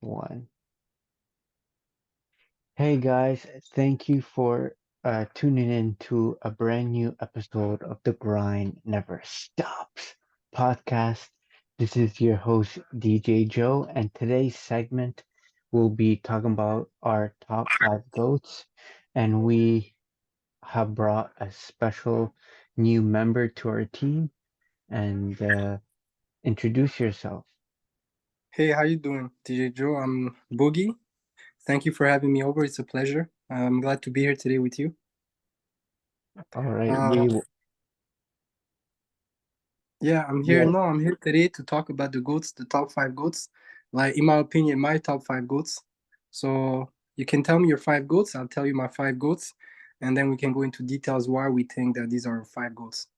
One. Hey guys, thank you for tuning in to a brand new episode of The Grind Never Stops podcast. This is your host, DJ Joe, and today's segment will be talking about our top five goats. And we have brought a special new member to our team. And introduce yourself. Hey, how you doing, DJ Joe? I'm Boogie. Thank you for having me over. It's a pleasure. I'm glad to be here today with you. All right, Uh, yeah, I'm here. yeah, No, I'm here today to talk about the goats, the top five goats. Like in my opinion, my top five goats. So you can tell me your five goats. I'll tell you my five goats, and then we can go into details why we think that these are five goats.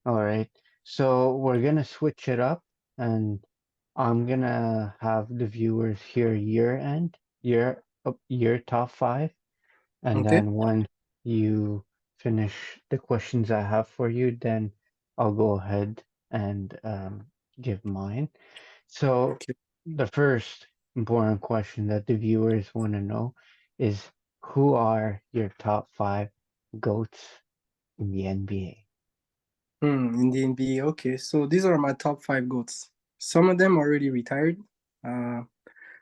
all right. So we're gonna switch it up, and I'm gonna have the viewers hear your end, your top five, and Okay. then when you finish the questions I have for you, then I'll go ahead and give mine. So Okay. the first important question that the viewers want to know is who are your top five goats in the NBA? In the NBA. Okay. So these are my top five goats. Some of them already retired. Uh,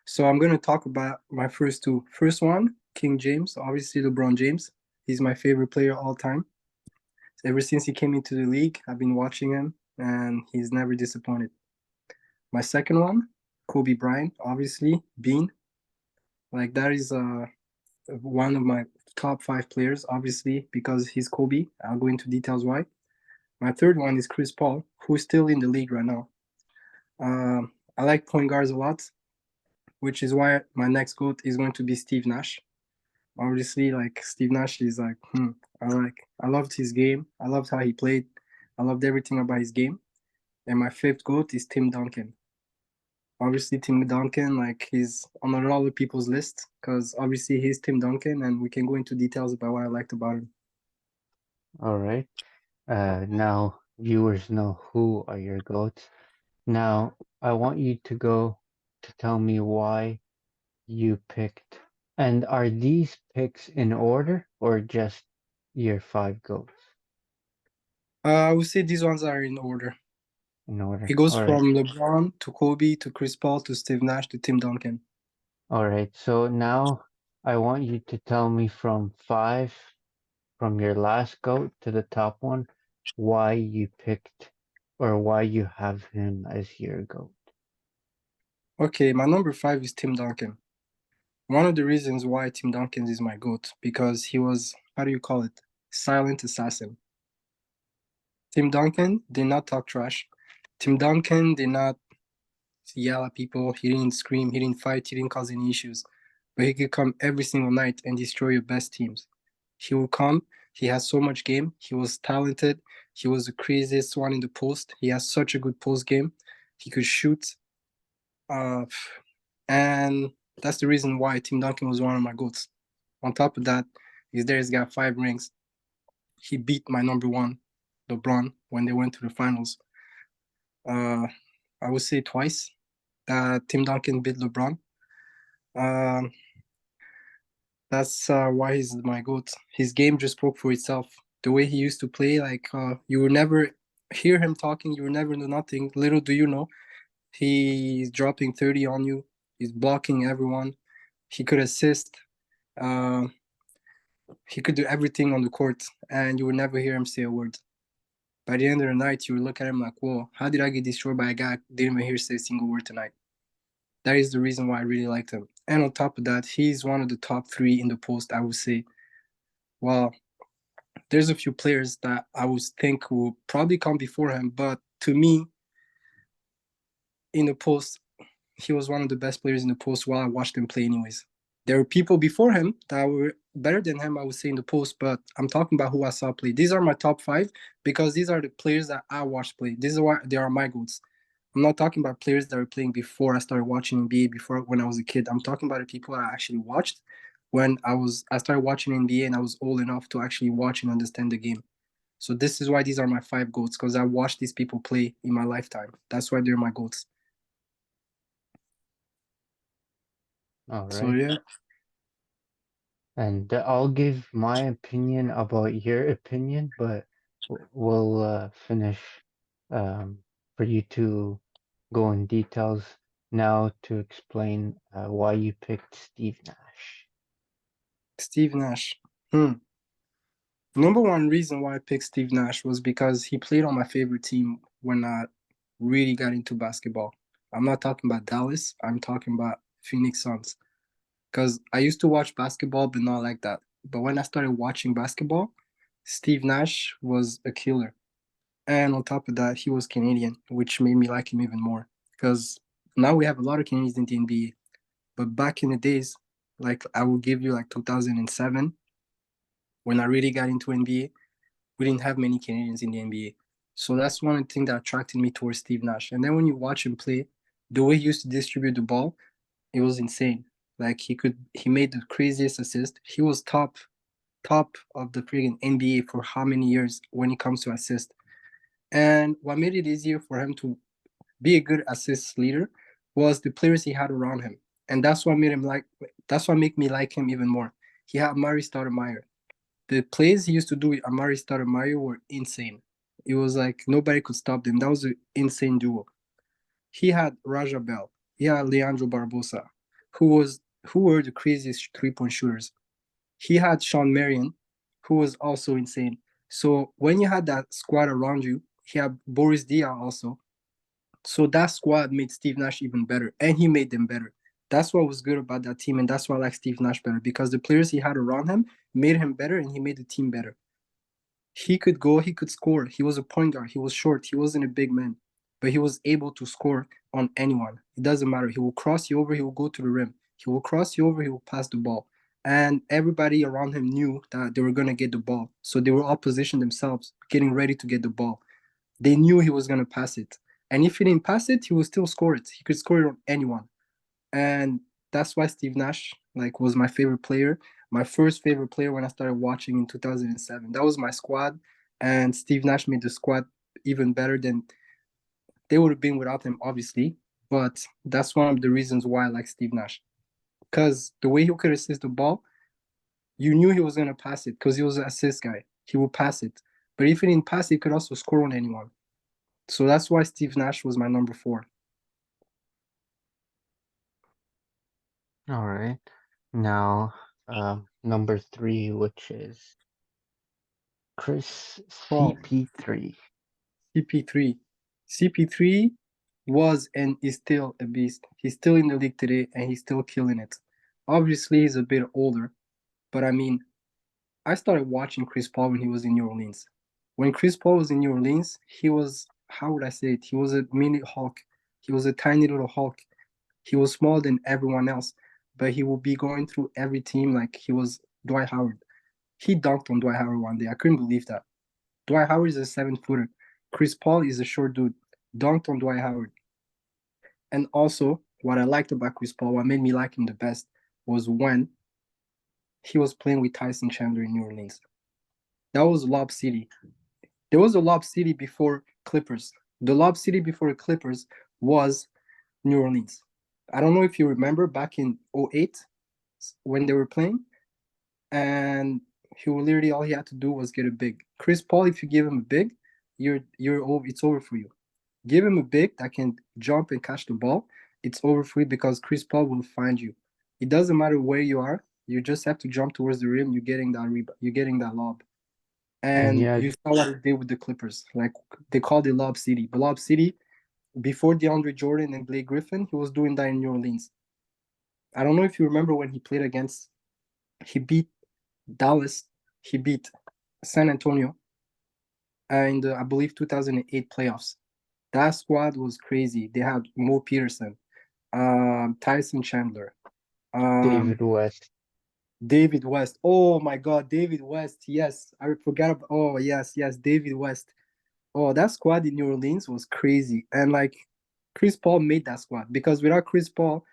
So I'm gonna talk about my first two. First one, King James, obviously LeBron James. He's my favorite player all time. Ever since he came into the league, I've been watching him, and he's never disappointed. My second one, Kobe Bryant, obviously Bean. Like that is one of my top five players, obviously because he's Kobe. I'll go into details why. My third one is Chris Paul, who's still in the league right now. I like point guards a lot, which is why my next goat is going to be Steve Nash. Obviously, like Steve Nash is like, I loved his game. I loved how he played. I loved everything about his game. And my fifth goat is Tim Duncan. Obviously, Tim Duncan, like he's on a lot of people's list because obviously he's Tim Duncan, and we can go into details about what I liked about him. All right. Now viewers know who are your goats. Now I want you to go to tell me why you picked. And are these picks in order or just your five goats I would say these ones are in order. in It order? goes All right. from LeBron to Kobe to Chris Paul to Steve Nash to Tim Duncan. All right. So now I want you to tell me from five, from your last goat to the top one, why you picked or why you have him as your goat. Okay, my number five is Tim Duncan. One of the reasons why Tim Duncan is my goat because he was, how do you call it, silent assassin. Tim Duncan did not talk trash. Tim Duncan did not yell at people. He didn't scream. He didn't fight. He didn't cause any issues. But he could come every single night and destroy your best teams. He will come. He has so much game. He was talented. He was the craziest one in the post. He has such a good post game. He could shoot. Uh, and that's the reason why Tim Duncan was one of my goats. On top of that, he's there. He's got 5 rings. He beat my number one, LeBron, when they went to the finals. Uh, I would say twice that Tim Duncan beat LeBron. Um, that's why he's my goat. His game just spoke for itself. The way he used to play, like you would never hear him talking. You would never know nothing. Little do you know, he's dropping 30 on you. He's blocking everyone. He could assist. Uh, he could do everything on the court, and you would never hear him say a word. By the end of the night, you would look at him like, "Whoa, how did I get destroyed by a guy I didn't even hear say a single word tonight?" That is the reason why I really liked him. And on top of that, he's one of the top three in the post, I would say. Well, there's a few players that I would think will probably come before him, but to me, in the post, he was one of the best players in the post while I watched him play, anyways. There were people before him that were better than him, I would say, in the post, but I'm talking about who I saw play. These are my top five because these are the players that I watched play. This is why they are my goals. I'm not talking about players that were playing before I started watching NBA, before when I was a kid. I'm talking about the people I actually watched when I started watching NBA and I was old enough to actually watch and understand the game. So this is why these are my five goats because I watched these people play in my lifetime. That's why they're my goats. All So right. yeah, And I'll give my opinion about your opinion, but we'll finish um, for you to go in details now to explain why you picked Steve Nash. Steve Nash. Hmm. Number one reason why I picked Steve Nash was because he played on my favorite team when I really got into basketball. I'm not talking about Dallas. I'm talking about Phoenix Suns. Because I used to watch basketball, but not like that. But when I started watching basketball, Steve Nash was a killer. And on top of that, he was Canadian, which made me like him even more. Because now we have a lot of Canadians in the NBA. But back in the days, like I will give you like 2007, when I really got into NBA, we didn't have many Canadians in the NBA. So that's one thing that attracted me towards Steve Nash. And then when you watch him play, the way he used to distribute the ball, it was insane. Like he made the craziest assist. He was top of the freaking NBA for how many years when it comes to assist. And what made it easier for him to be a good assist leader was the players he had around him. And that's what made me like him even more. He had Murray Stoudemire. The plays he used to do with Amari Stoudemire were insane. It was like nobody could stop them. That was an insane duo. He had Raja Bell. He had Leandro Barbosa, who were the craziest 3-point shooters. He had Sean Marion, who was also insane. So when you had that squad around you, he had Boris Dia also. So that squad made Steve Nash even better, and he made them better. That's what was good about that team, and that's why I like Steve Nash better because the players he had around him made him better, and he made the team better. He could go, he could score. He was a point guard. He was short. He wasn't a big man, but he was able to score on anyone. It doesn't matter. He will cross you over. He will go to the rim. He will cross you over. He will pass the ball. And everybody around him knew that they were going to get the ball. So they were all positioned themselves, getting ready to get the ball. They knew he was going to pass it. And if he didn't pass it, he would still score it. He could score it on anyone. And that's why Steve Nash like was my favorite player, my first favorite player when I started watching in 2007. That was my squad, and Steve Nash made the squad even better than they would have been without him, obviously. But that's one of the reasons why I like Steve Nash because the way he could assist the ball, you knew he was gonna pass it because he was an assist guy. He would pass it, but if he didn't pass it, he could also score on anyone. So that's why Steve Nash was my number four. All right. Now, number three, which is Chris Well, CP3. CP3. CP3 was and is still a beast. He's still in the league today and he's still killing it. Obviously, he's a bit older, but I mean, I started watching Chris Paul when he was in New Orleans. When Chris Paul was in New Orleans, he was, how would I say it? He was a mini Hulk. He was a tiny little Hulk. He was smaller than everyone else, but he would be going through every team like he was Dwight Howard. He dunked on Dwight Howard one day. I couldn't believe that. Dwight Howard is a 7 footer. Chris Paul is a short dude. Dunked on Dwight Howard. And also, what I liked about Chris Paul, what made me like him the best, was when he was playing with Tyson Chandler in New Orleans. That was Lob City. There was a Lob City before Clippers. The Lob City before the Clippers was New Orleans. I don't know if you remember back in '08 when they were playing, and he literally all he had to do was get a big. Chris Paul, if you give him a big, you're over. It's over for you. Give him a big that can jump and catch the ball. It's over for you because Chris Paul will find you. It doesn't matter where you are. You just have to jump towards the rim. You're getting that You're getting that lob. And And yeah, you saw what he did with the Clippers. Like they called it Lob City. But Lob City, before DeAndre Jordan and Blake Griffin, he was doing that in New Orleans. I don't know if you remember when he played against. He beat Dallas. He beat San Antonio in the I believe 2008 playoffs. That squad was crazy. They had Mo Peterson, Tyson Chandler, um, David West. David West. Oh my God, David West. Yes, I forgot about. Oh yes, yes, David West. Oh, that squad in New Orleans was crazy, and like Chris Paul made that squad because without Chris Paul,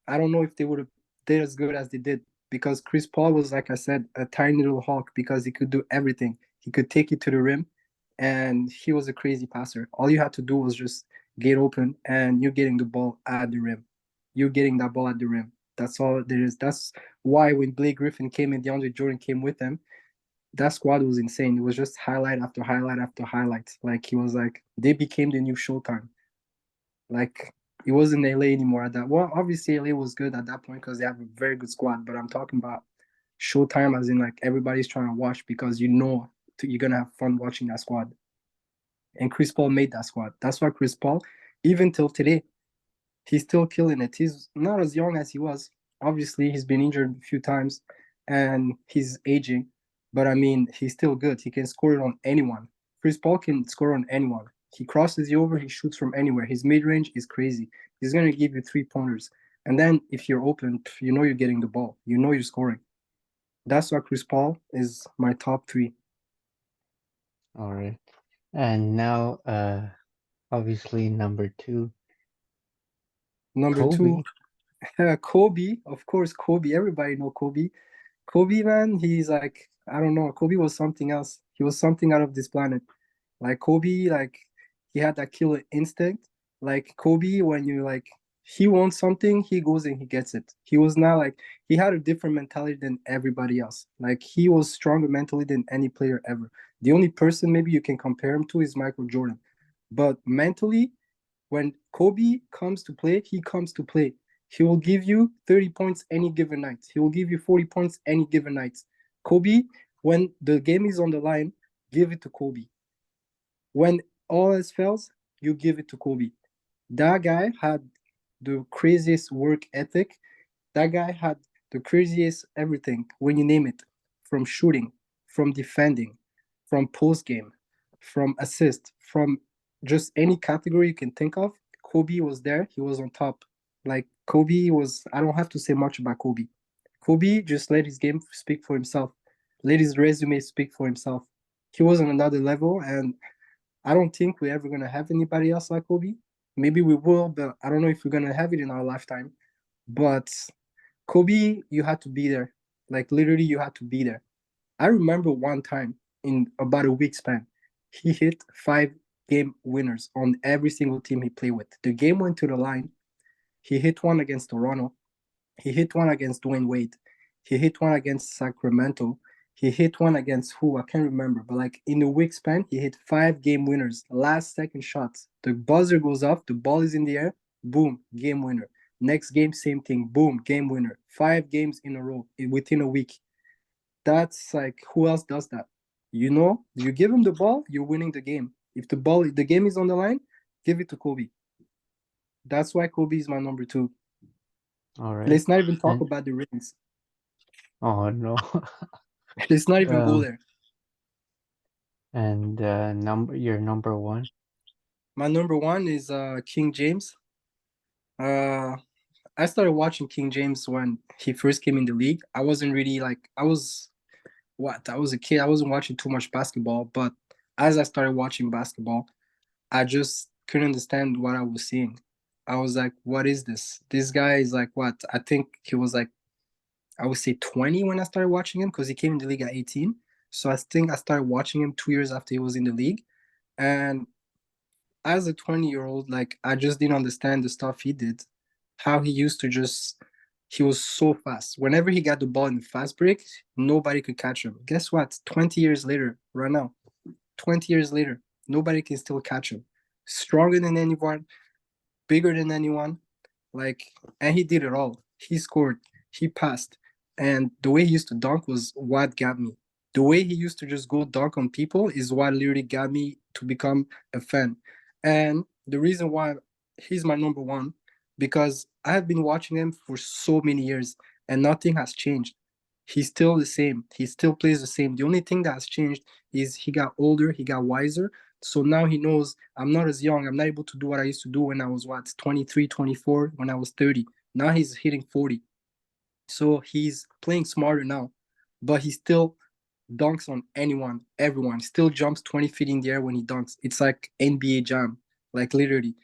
I don't know if they would have did as good as they did because Chris Paul was, like I said, a tiny little hawk because he could do everything. He could take it to the rim, and he was a crazy passer. All you had to do was just get open, and you're getting the ball at the rim. You're getting that ball at the rim. That's all there is. That's why when Blake Griffin came and DeAndre Jordan came with them, that squad was insane. It was just highlight after highlight after highlight. Like he was like they became the new Showtime. Like it wasn't LA anymore at that. Well, obviously LA was good at that point because they have a very good squad. But I'm talking about Showtime, as in like everybody's trying to watch because you know you're gonna have fun watching that squad. And Chris Paul made that squad. That's why Chris Paul, even till today, he's still killing it. He's not as young as he was. Obviously, he's been injured a few times and he's aging. But I mean, he's still good. He can score it on anyone. Chris Paul can score on anyone. He crosses you over, he shoots from anywhere. His mid range is crazy. He's going to give you 3 pointers. And then if you're open, you know you're getting the ball, you know you're scoring. That's why Chris Paul is my top three. All right. And now, obviously, number two, Number two, Kobe. Kobe. Of course, Kobe. Everybody know Kobe. Kobe, man, he's like, I don't know. Kobe was something else. He was something out of this planet. Like Kobe, like he had that killer instinct. Like Kobe, when you like he wants something, he goes and he gets it. He was not like he had a different mentality than everybody else. Like he was stronger mentally than any player ever. The only person maybe you can compare him to is Michael Jordan. But mentally, when Kobe comes to play, he comes to play. He will give you 30 points any given night. He will give you 40 points any given night. Kobe, when the game is on the line, give it to Kobe. When all else fails, you give it to Kobe. That guy had the craziest work ethic. That guy had the craziest everything when you name it, from shooting, from defending, from post game, from assist, from just any category you can think of. Kobe was there. He was on top. Like Kobe was. I don't have to say much about Kobe. Kobe just let his game speak for himself. Let his resume speak for himself. He was on another level, and I don't think we're ever gonna have anybody else like Kobe. Maybe we will, but I don't know if we're gonna have it in our lifetime. But Kobe, you had to be there. Like literally, you had to be there. I remember one time in about a week span, he hit 5 game winners on every single team he played with. The game went to the line. He hit one against Toronto. He hit one against Dwayne Wade. He hit one against Sacramento. He hit one against who I can't remember, but like in a week span, he hit 5 game winners, last second shots. The buzzer goes off, the ball is in the air, boom, game winner. Next game, same thing, boom, game winner. 5 games in a row within a week. That's like who else does that? You know, you give him the ball, you're winning the game. If the game is on the line, give it to Kobe. That's why Kobe is my number two. All right. Let's not even talk And about the rings. oh no. Let's not even go um, there. and your number one. My number one is King James. Uh, I started watching King James when he first came in the league. I wasn't really like I was what I was a kid. I wasn't watching too much basketball, but as I started watching basketball, I just couldn't understand what I was seeing. I was like, "What is this? This guy is like what?" I think he was like I would say 20 when I started watching him because he came in the league at 18. So I think I started watching him 2 years after he was in the league, and as a 20-year-old, like I just didn't understand the stuff he did. How he used to just he was so fast. Whenever he got the ball in the fast break, nobody could catch him. Guess what? 20 years later, right now, 20 years later, nobody can still catch him. Stronger than anyone, bigger than anyone. Like, and he did it all. He scored, he passed, and the way he used to dunk was what got me. The way he used to just go dunk on people is what literally got me to become a fan. And the reason why he's my number one, because I have been watching him for so many years and nothing has changed. He's still the same. He still plays the same. The only thing that has changed is he got older, he got wiser, so now he knows I'm not as young. I'm not able to do what I used to do when I was what 23, 24, when I was 30. Now he's hitting 40. So he's playing smarter now, but he still dunks on anyone, everyone. Still jumps 20 feet in the air when he dunks. It's like NBA Jam, like literally.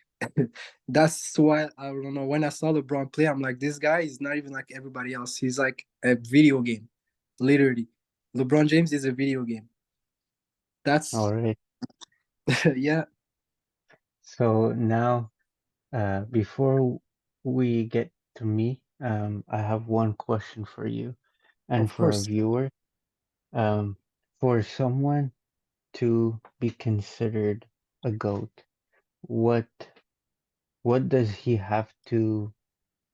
That's why I don't know. When I saw LeBron play, I'm like, this guy is not even like everybody else. He's like a video game, literally. LeBron James is a video game. All That's right. yeah. So now, before we get to me, I have one question for you and Of for a course. viewer. Um, for someone to be considered a GOAT, what what does he have to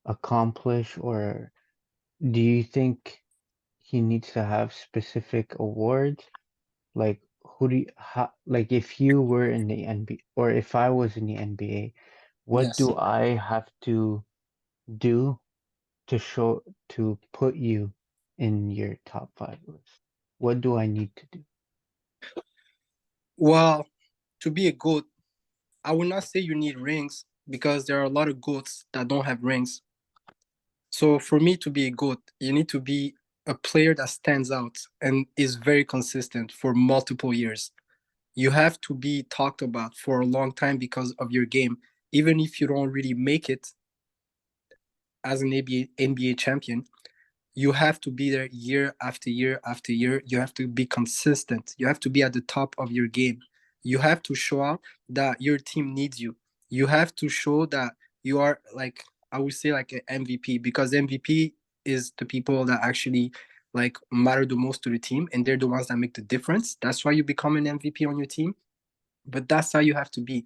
accomplish, or do you think he needs to have specific awards? Like like if you were in the NBA or if I was in the NBA, what Yes. do I have to do to show to put you in your top five list? What do I need to do? Well, to be a GOAT, I would not say you need rings because there are a lot of GOATs that don't have rings. So for me to be a GOAT, you need to be a player that stands out and is very consistent for multiple years. You have to be talked about for a long time because of your game. Even if you don't really make it as an NBA champion, you have to be there year after year after year. You have to be consistent. You have to be at the top of your game. You have to show out that your team needs you. You have to show that you are like, I would say, like an MVP, because MVP is the people that actually like matter the most to the team, and they're the ones that make the difference. That's why you become an MVP on your team. But that's how you have to be.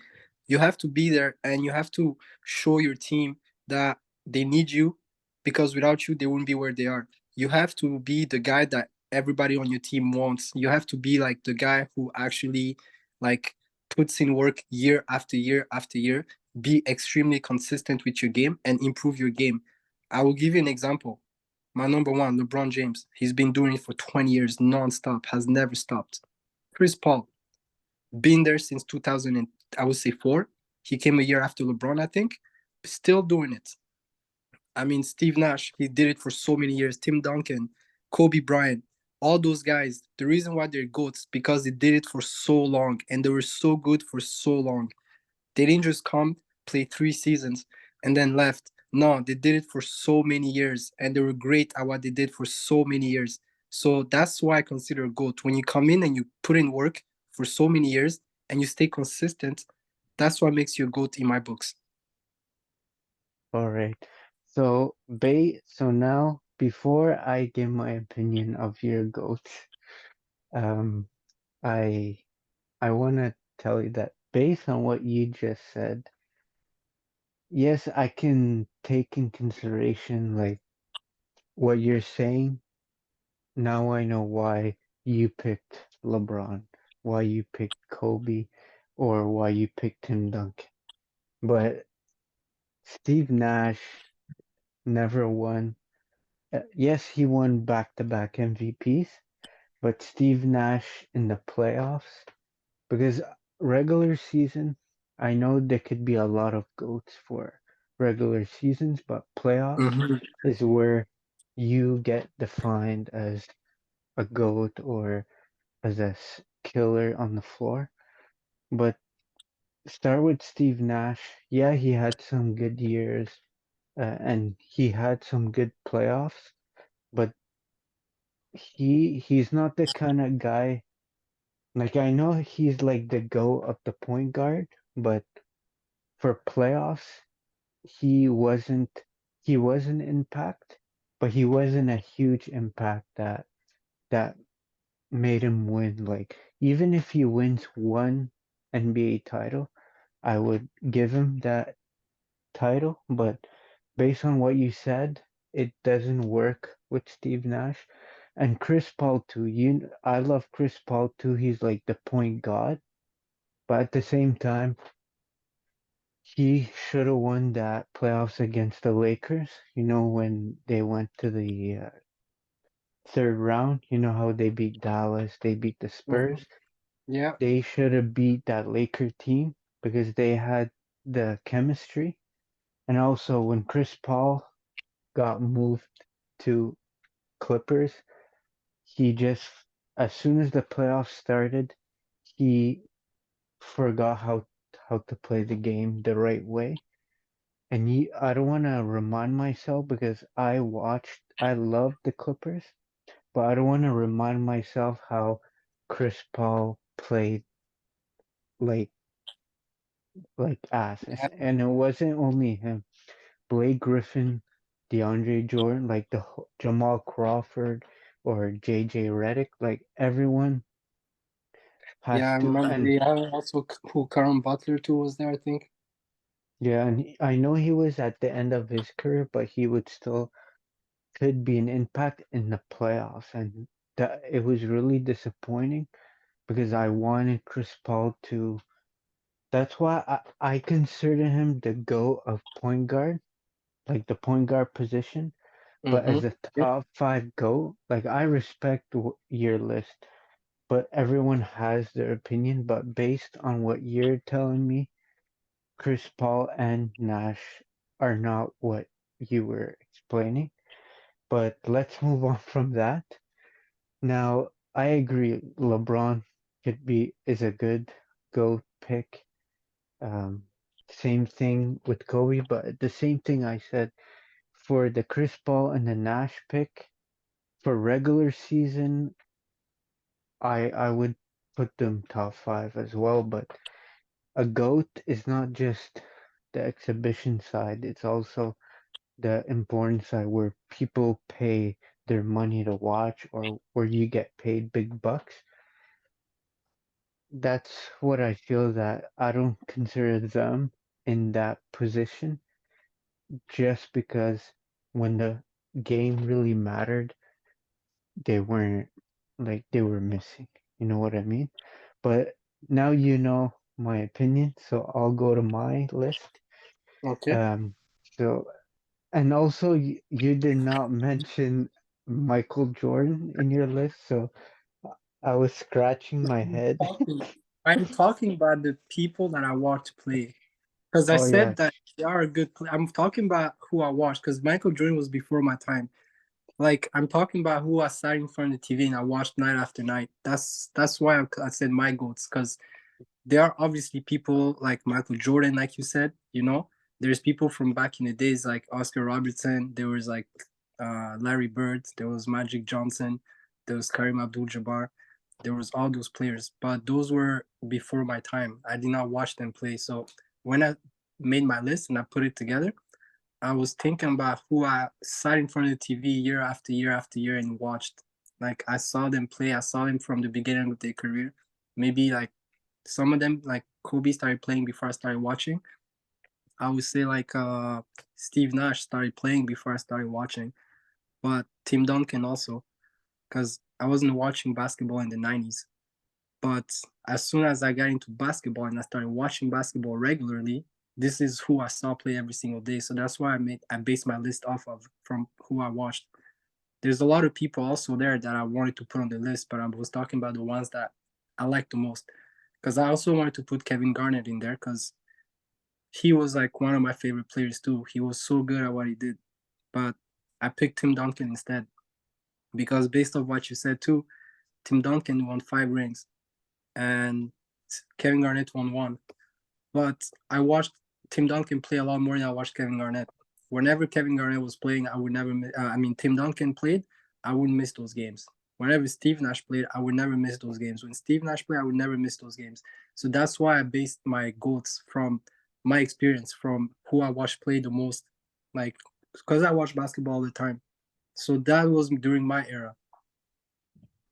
You have to be there and you have to show your team that they need you, because without you they wouldn't be where they are. You have to be the guy that everybody on your team wants. You have to be like the guy who actually like puts in work year after year after year. Be extremely consistent with your game and improve your game. I will give you an example. My number one, LeBron James. He's been doing it for 20 years non-stop, has never stopped. Chris Paul, been there since 2000 and I would say four. He came a year after LeBron, I think. Still doing it. I mean, Steve Nash, he did it for so many years. Tim Duncan, Kobe Bryant, all those guys. The reason why they're goats because they did it for so long and they were so good for so long. They didn't just come, play 3 seasons, and then left. No, they did it for so many years, and they were great at what they did for so many years. So that's why I consider a GOAT. When you come in and you put in work for so many years and you stay consistent, that's what makes you a GOAT in my books. All right. So now before I give my opinion of your goats, um, I I want to tell you that based on what you just said, yes, I can take in consideration like what you're saying. Now I know why you picked LeBron, why you picked Kobe, or why you picked Tim Duncan. But Steve Nash never won. Yes, he won back-to-back MVPs, but Steve Nash in the playoffs, because regular season, I know there could be a lot of goats for regular seasons, but playoffs Mm-hmm. is where you get defined as a goat or as a killer on the floor. But start with Steve Nash. Yeah, he had some good years, and he had some good playoffs, but he's not the kind of guy. Like I know he's like the go of the point guard, but for playoffs, he wasn't he was an impact, but he wasn't a huge impact that made him win. Like even if he wins one NBA title, I would give him that title, but based on what you said, it doesn't work with Steve Nash. And Chris Paul too. I love Chris Paul too. He's like the point god, but at the same time, he should have won that playoffs against the Lakers. You know when they went to the third round. You know how they beat Dallas, they beat the Mm-hmm. Spurs. Yeah. They should have beat that Laker team because they had the chemistry. And also when Chris Paul got moved to Clippers, he just, as soon as the playoffs started, he forgot how to play the game the right way. And I don't want to remind myself because I love the Clippers, but I don't want to remind myself how Chris Paul played like like asses. Yeah. And it wasn't only him. Blake Griffin DeAndre Jordan, like Jamal Crawford or JJ Redick, like everyone Yeah, I has to. remember. And Yeah, also who Karen Butler too was there, I think. yeah, and I know he was at the end of his career, but he would still could be an impact in the playoffs, and that it was really disappointing because I wanted Chris Paul to. That's why I consider him the GOAT of point guard, like the point guard position. But Mm-hmm. as a Yeah. top five GOAT, like I respect your list, but everyone has their opinion. But based on what you're telling me, Chris Paul and Nash are not what you were explaining. But let's move on from that. Now, I agree. LeBron is a good GOAT pick. Um, Same thing with Kobe, but the same thing I said for the Chris Paul and the Nash pick for regular season, I would put them top five as well. But a GOAT is not just the exhibition side; it's also the important side where people pay their money to watch or where you get paid big bucks. That's what I feel that I don't consider them in that position just because when the game really mattered, they weren't like they were missing. You know what I mean? But now you know my opinion, so I'll go to my list. Okay. Um, so and also you did not mention Michael Jordan in your list, so I was scratching my head. Talking- I'm talking about the people that I watched play. Because I Oh yeah, said that they are a good player. I'm talking about who I watched because Michael Jordan was before my time. Like I'm talking about who I sat in front of the TV and I watched night after night. That's why I said my goats because there are obviously people like Michael Jordan, like you said. There's people from back in the days like Oscar Robertson. There was like Larry Bird. There was Magic Johnson. There was Kareem Abdul-Jabbar. There was all those players, but those were before my time. I did not watch them play. So when I made my list and I put it together, I was thinking about who I sat in front of the TV year after year after year and watched. Like I saw them play. I saw them from the beginning of their career. Maybe like some of them, like Kobe started playing before I started watching. I would say like Steve Nash started playing before I started watching, but Tim Duncan also, because I wasn't watching basketball in the 90s. But as soon as I got into basketball and I started watching basketball regularly, this is who I saw play every single day. So that's why I based my list off of from who I watched. There's a lot of people also there that I wanted to put on the list, but I was talking about the ones that I like the most. Because I also wanted to put Kevin Garnett in there because he was like one of my favorite players too. He was so good at what he did. But I picked Tim Duncan instead because based off what you said too, Tim Duncan won 5 rings and Kevin Garnett won one. But I watched Tim Duncan play a lot more than I watched Kevin Garnett. Whenever Kevin Garnett was playing, I would never. Tim Duncan played, I wouldn't miss those games. Whenever Steve Nash played, I would never miss those games. When Steve Nash played, I would never miss those games. So that's why I based my goals from my experience, from who I watched play the most, like because I watch basketball all the time. So that was during my era.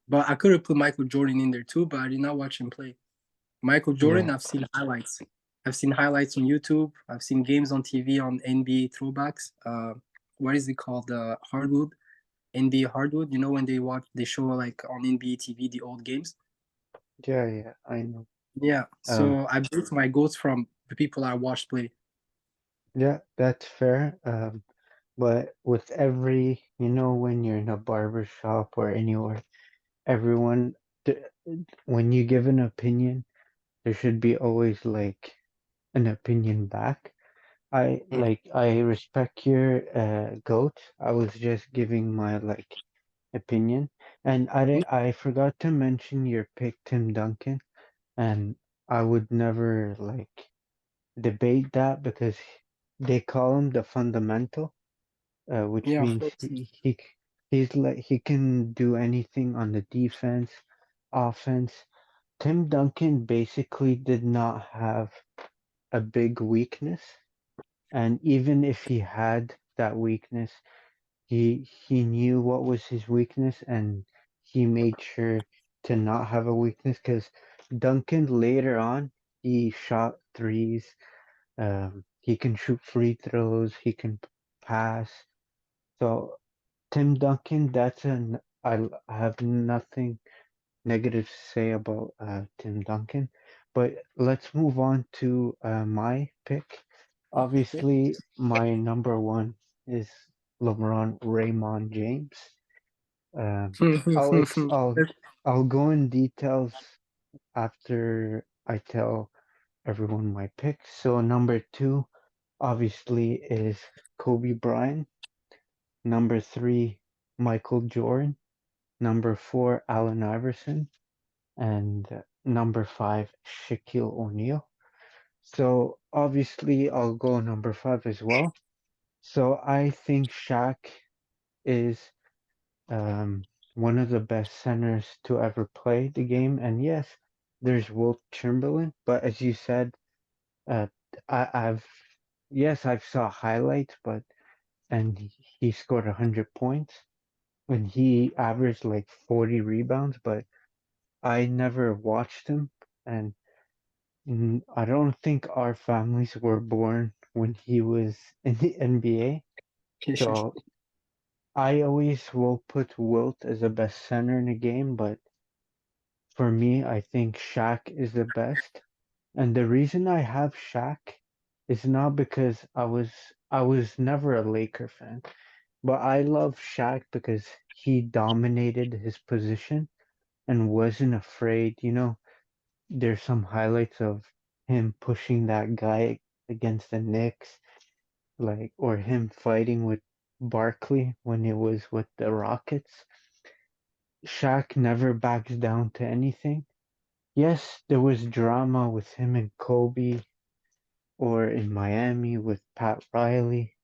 But I could have put Michael Jordan in there too, but I did not watch him play. Michael Jordan, yeah, I've seen highlights. I've seen highlights on YouTube. I've seen games on TV on NBA throwbacks. What is it called? Hardwood, NBA Hardwood. You know when they show like on NBA TV the old games. yeah, I know. Yeah. Um, So I built my goals from the people I watched play. yeah, that's fair. But with every, when you're in a barber shop or anywhere, everyone, th- when you give an opinion, there should be always like an opinion back. Mm. I respect your goat. I was just giving my like opinion, and I forgot to mention your pick, Tim Duncan, and I would never like debate that because they call him the fundamental, which Yeah, of means course. he can do anything on the defense, offense. Tim Duncan basically did not have a big weakness, and even if he had that weakness. He knew what was his weakness, and he made sure to not have a weakness. Because Duncan later on, he shot threes. He can shoot free throws. He can pass. So Tim Duncan, I have nothing negative to say about Tim Duncan. But let's move on to my pick. Okay. Obviously, my number one is LeBron Raymond James. Um, I'll ex I'll go in details after I tell everyone my pick. So number two, obviously, is Kobe Bryant. Number three, Michael Jordan. Number four, Allen Iverson. And number five, Shaquille O'Neal. So obviously, I'll go number five as well. So I think Shaq is one of the best centers to ever play the game. And yes, there's Wilt Chamberlain, but as you said, uh, I've yes, I've saw highlights, but and he scored 100 points and he averaged like 40 rebounds, but I never watched him, and I don't think our families were born when he was in the NBA. So I always will put Wilt as the best center in the game, but for me, I think Shaq is the best. And the reason I have Shaq is not because I was never a Laker fan, but I love Shaq because he dominated his position and wasn't afraid. There's some highlights of him pushing that guy against the Knicks, like, or him fighting with Barkley when it was with the Rockets. Shaq never backs down to anything. Yes, there was drama with him and Kobe, or in Miami with Pat Riley,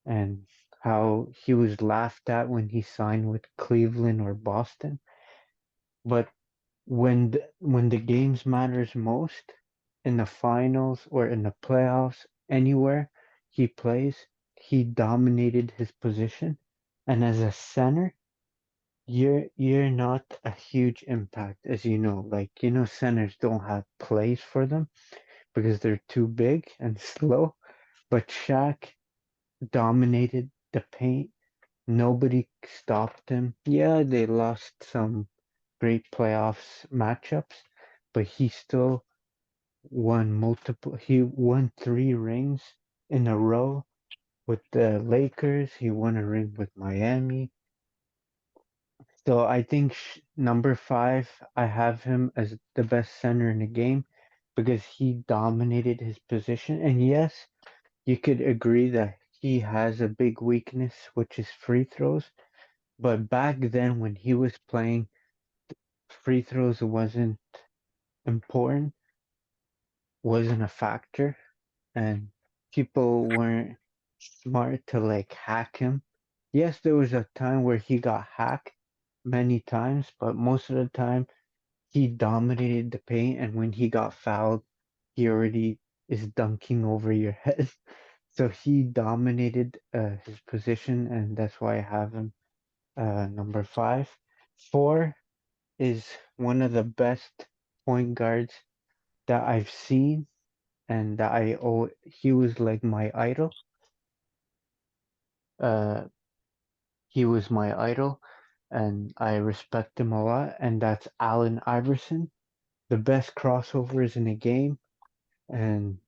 and how he was laughed at when he signed with Cleveland or Boston. But when the games matters most, in the finals or in the playoffs, anywhere he plays, he dominated his position. And as a center, you're not a huge impact, as you know. Like, centers don't have plays for them because they're too big and slow. But Shaq dominated the paint. Nobody stopped him. Yeah, they lost some great playoffs matchups, but he still won multiple. He won three rings in a row with the Lakers. He won a ring with Miami. So I think number five, I have him as the best center in the game because he dominated his position. And yes, you could agree that he has a big weakness, which is free throws. But back then, when he was playing, free throws important, wasn't a factor, and people weren't smart to like hack him. Yes, there was a time where he got hacked many times, but most of the time he dominated the paint, and when he got fouled, he already is dunking over your head. So he dominated his position, and that's why I have him number five. Four is one of the best point guards that I've seen, and that he was like my idol. Uh, he was my idol, and I respect him a lot, and that's Allen Iverson, the best crossovers in the game, and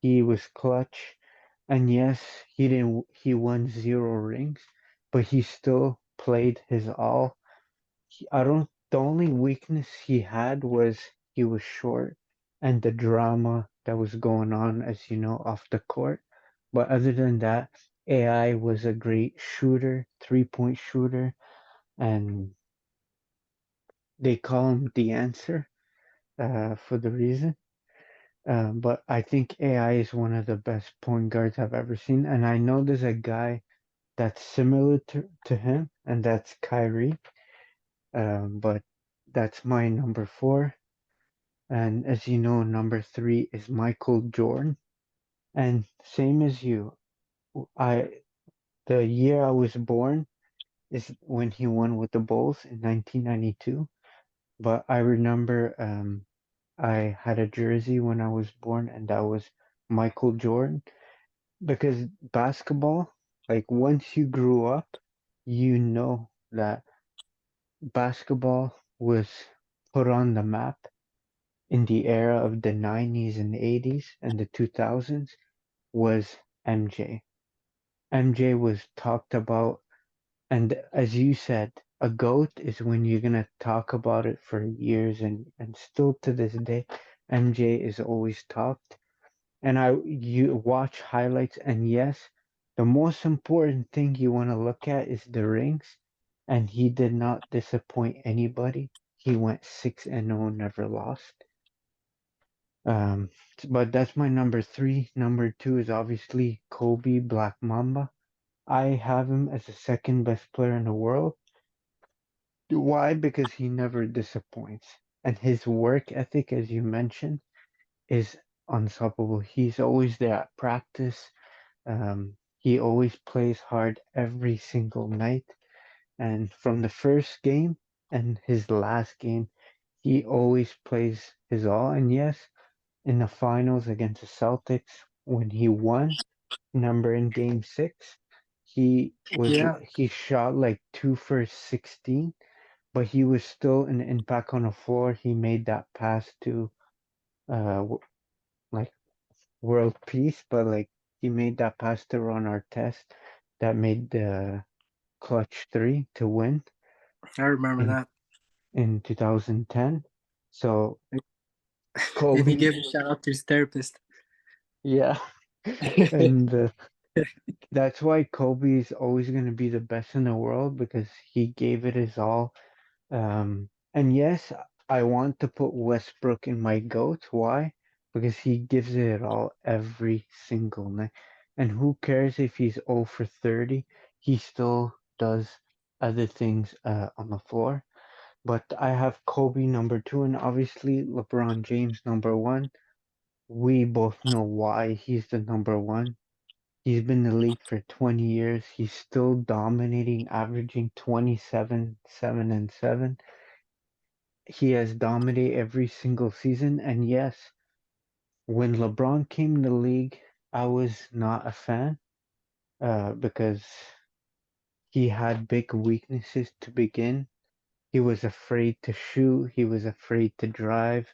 he was clutch. And yes, he won zero rings, but he still played his all. I don't. The only weakness he had was he was short, and the drama that was going on, as you know, off the court. But other than that, AI was a great shooter, 3-point shooter, and they call him the answer for the reason. But I think AI is one of the best point guards I've ever seen, and I know there's a guy that's similar to him, and that's Kyrie. But that's my number four. And as you know, number three is Michael Jordan. And same as you, I The year I was born is when he won with the Bulls in 1992. But I remember I had a jersey when I was born, and that was Michael Jordan. Because basketball, like once you grew up, you know that basketball was put on the map in the era of the 90s and 80s and the 2000s was MJ. MJ was talked about, and as you said, a GOAT is when you're gonna talk about it for years, and still to this day, MJ is always talked. And you watch highlights, and yes, the most important thing you want to look at is the rings, and he did not disappoint anybody. He went 6-0, never lost. Um, but that's my number three. Number two is obviously Kobe Black Mamba. I have him as the second best player in the world. Why? Because he never disappoints. And his work ethic, as you mentioned, is unstoppable. He's always there at practice. He always plays hard every single night. And from the first game and his last game, he always plays his all. And yes, in the finals against the Celtics, when he won, number in game six, Yeah, he shot like 2 for 16, but he was still an impact on the floor. He made that pass to like world peace, but like he made that pass to Ron Artest that made the clutch three to win I remember in that. 2010. So And he Kobe, gave a shout out to his therapist. yeah, and that's why Kobe is always going to be the best in the world because he gave it his all. And yes, I want to put Westbrook in my GOAT. Why? Because he gives it all every single night. And who cares if he's 0 for 30? He still does other things on the floor. But I have Kobe number two, and obviously LeBron James number one. We both know why he's the number one. He's been in the league for 20 years. He's still dominating, averaging 27, 7, and 7. He has dominated every single season. And yes, when LeBron came in the league, I was not a fan because he had big weaknesses to begin. He was afraid to shoot, he was afraid to drive.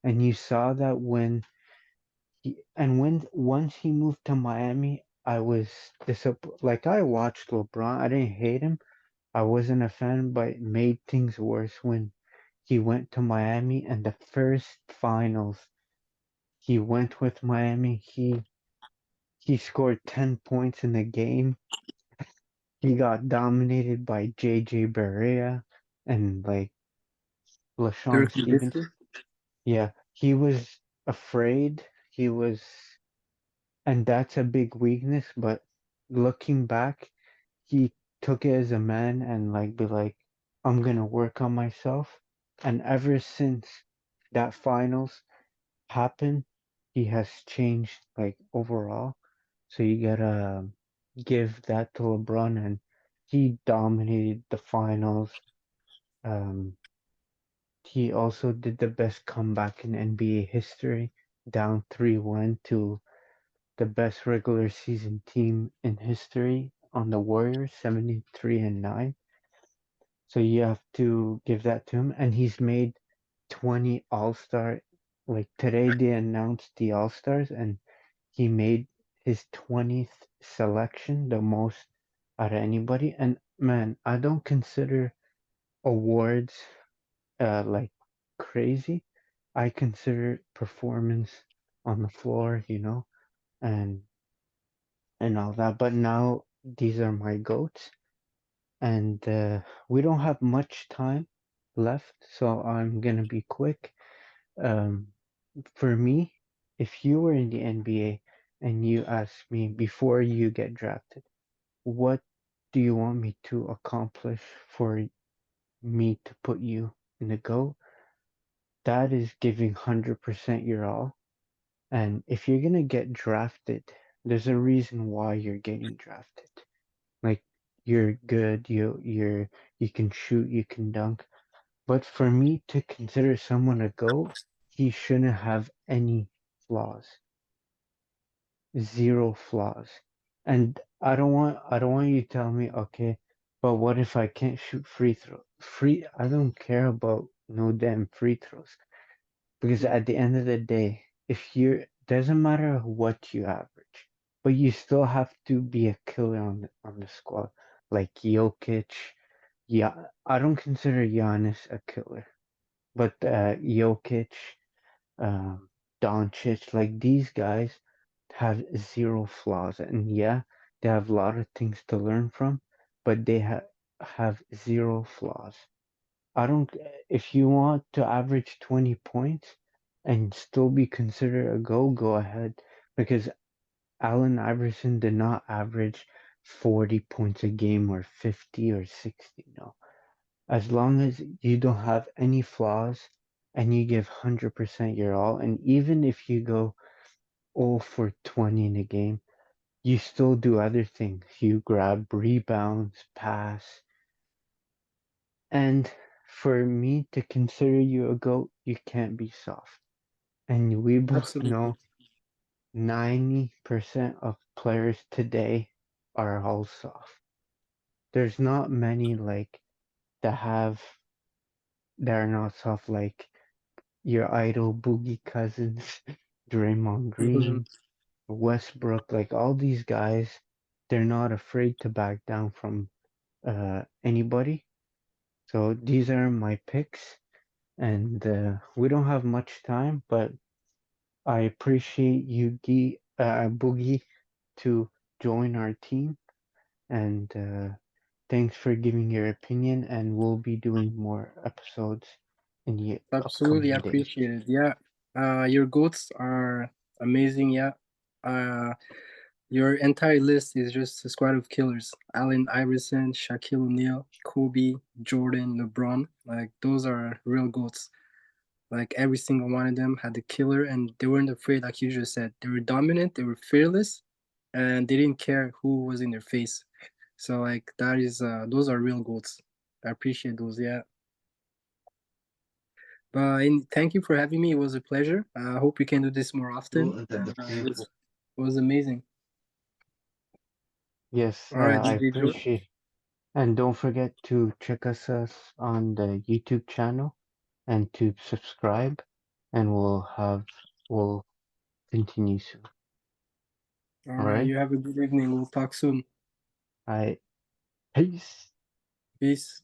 And you saw that when once he moved to Miami, I was disappointed. Like I watched LeBron, I didn't hate him. I wasn't a fan, but it made things worse when he went to Miami and the first finals he went with Miami. He scored 10 points in the game. He got dominated by JJ Barea and like LaShawn Dirk Stevens. Nowitzki. Yeah, he was afraid. He was, and that's a big weakness, but looking back, he took it as a man and like be like, I'm gonna work on myself. And ever since that finals happened, he has changed like overall. So you gotta give that to LeBron, and he dominated the finals. Um, he also did the best comeback in NBA history, down 3-1 to the best regular season team in history on the Warriors, 73-9. So you have to give that to him, and he's made 20 All-Star. Like today, they announced the All-Stars, and he made his 20th selection, the most out of anybody. And man, I don't consider awards like crazy. I consider performance on the floor, and all that. But now these are my goats, and we don't have much time left, so I'm gonna be quick. Um, for me, if you were in the NBA and you asked me before you get drafted, what do you want me to accomplish for me to put you in the GOAT? That is giving 100% your all. And if you're gonna get drafted, there's a reason why you're getting drafted. Like you're good, you can shoot, you can dunk. But for me to consider someone a GOAT, he shouldn't have any flaws. Zero flaws. And I don't want you to tell me, okay, but what if I can't shoot free throw? I don't care about no damn free throws. Because at the end of the day, if you're doesn't matter what you average, but you still have to be a killer on the squad. Like Jokic, yeah, I don't consider Giannis a killer, but Jokic, um, Doncic, like these guys have zero flaws, and yeah, they have a lot of things to learn from, but they have zero flaws. I don't. If you want to average 20 points and still be considered a go ahead, because Allen Iverson did not average 40 points a game or 50 or 60. No, as long as you don't have any flaws and you give 100% your all, and even if you go 0 for 20 in a game, you still do other things. You grab rebounds, pass, and for me to consider you a GOAT, you can't be soft. And we both Absolutely. know 90% of players today are all soft. There's not many like that have that are not soft, like your idol Boogie Cousins, Draymond Mhm. Green, Westbrook, like all these guys, they're not afraid to back down from anybody. So these are my picks, and we don't have much time, but I appreciate you, Boogie, to join our team, and thanks for giving your opinion. And we'll be doing more episodes in the Absolutely upcoming days. appreciate it. Yeah. Your goats are amazing. Yeah. Uh, your entire list is just a squad of killers. Allen Iverson, Shaquille O'Neal, Kobe, Jordan, LeBron. Like those are real goats. Like every single one of them had the killer, and they weren't afraid. Like you just said, they were dominant. They were fearless, and they didn't care who was in their face. So like that is those are real goats. I appreciate those. Yeah. And thank you for having me. It was a pleasure. I hope we can do this more often. And it was amazing. Yes, All right, I DJ Joe. appreciate. And don't forget to check us on the YouTube channel and to subscribe, and we'll continue soon. All All right, right. you have a good evening. We'll talk soon. I peace. Peace.